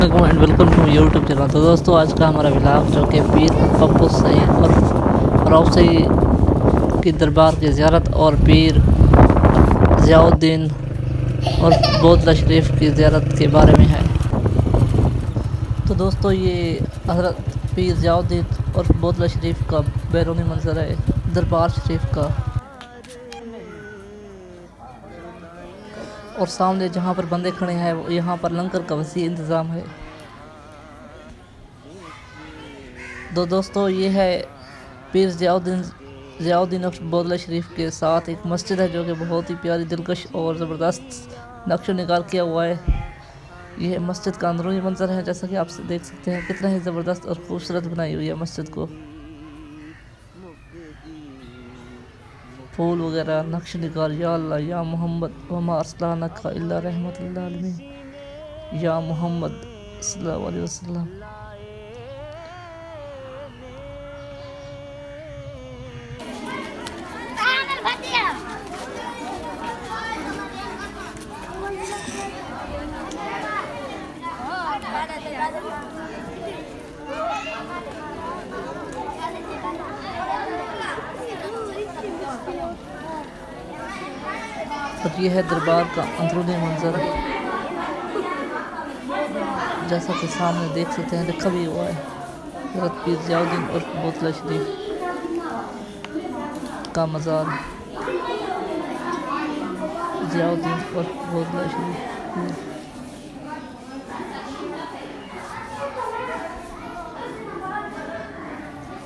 And welcome to YouTube channel. तो दोस्तों आज का हमारा व्लॉग जो कि पीर पप्पू सईद और रऊफ सईद की दरबार की ज़ियारत और पीर ज़ियाउद्दीन और बोतला शरीफ की ज़ियारत के बारे में है। तो दोस्तों ये हज़रत पीर ज़ियाउद्दीन और बोतला शरीफ का बैरूनी मंजर है दरबार शरीफ का, और सामने जहाँ पर बंदे खड़े हैं यहाँ पर लंगर का वसी इंतज़ाम है। तो दोस्तों ये है पीर ज़ियाउद्दीन और बोतला शरीफ के साथ एक मस्जिद है जो कि बहुत ही प्यारी, दिलकश और ज़बरदस्त नक्शो निगार किया हुआ है। यह मस्जिद का अंदरूनी मंजर है, जैसा कि आप देख सकते हैं कितना ही ज़बरदस्त और खूबसूरत बनाई हुई है मस्जिद को। फूल वगैरह नक्श निगार, या अल्लाह या मोहम्मद वमा अर्सलनाका इल्ला रहमतल लिल आलमीन या मोहम्मद सल्लल्लाहु अलैहि वसल्लम। और ये है दरबार का अंदरूनी मंजर, जैसा कि सामने देख सकते हैं लिखा भी हुआ है हज़रत पीर ज़ियाउद्दीन और बोतला शरीफ का मज़ार। ज़ियाउद्दीन और बोतला शरीफ।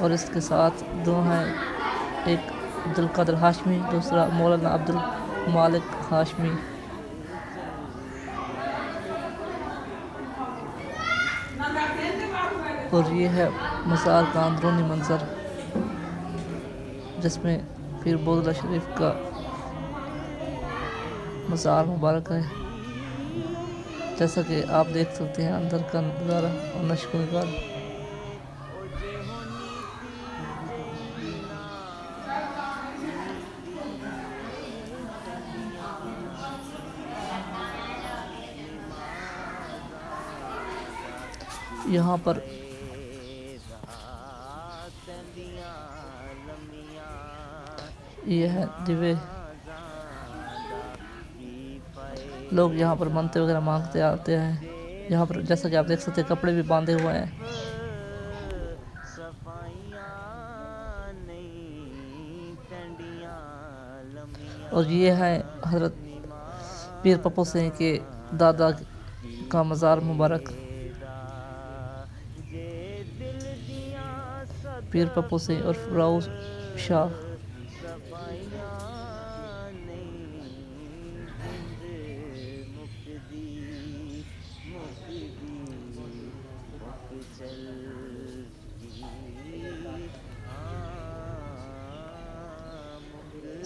और इसके साथ दो हैं, एक अब्दुल कादिर हाशमी, दूसरा मौलाना अब्दुल मालिक हाशमी। और ये है मज़ार का अंदरूनी मंजर जिसमें पीर बोतला शरीफ का मज़ार मुबारक है, जैसा कि आप देख सकते हैं अंदर का नज़ारा और नक्शो निगार। यहाँ पर यह है दिवे, लोग यहाँ पर मनते वगैरह मांगते आते हैं। यहाँ पर जैसा कि आप देख सकते हैं कपड़े भी बांधे हुए हैं। और ये है हज़रत पीर पप्पू सईद के दादा का मज़ार मुबारक। पीर पप्पू सईद और रऊफ शाह।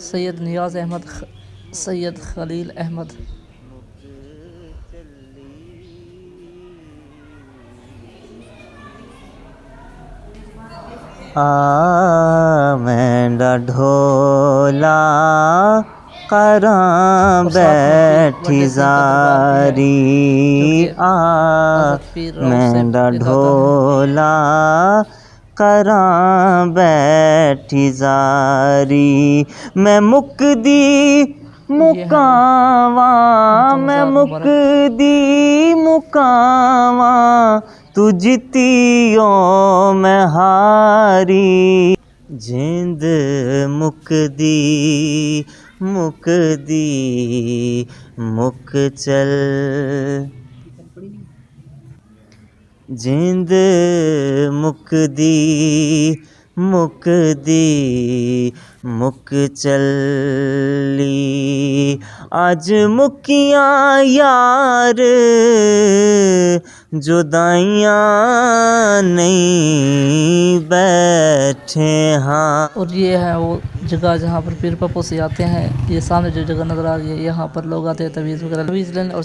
सैयद नियाज़ अहमद, सैयद खलील अहमद। मेरा ढोला करां बैठी जारी, मेरा ढोला करां बैठी जारी। मैं मुकदी मुकावा, मैं मुकदी मुकावा, तू जितियो मैं हारी। जिंद मुकदी मुकदी मुक चल, जिंद मुकदी मुकदी मुक चली। अज मुकियां यार जुदाइयां नहीं बैठे हाँ। और ये है वो जगह जहाँ पर पीर पप्पू से आते हैं। ये सामने जो जगह नज़र आ रही है यहाँ पर लोग आते हैं तवीज़ वगैरह लेने और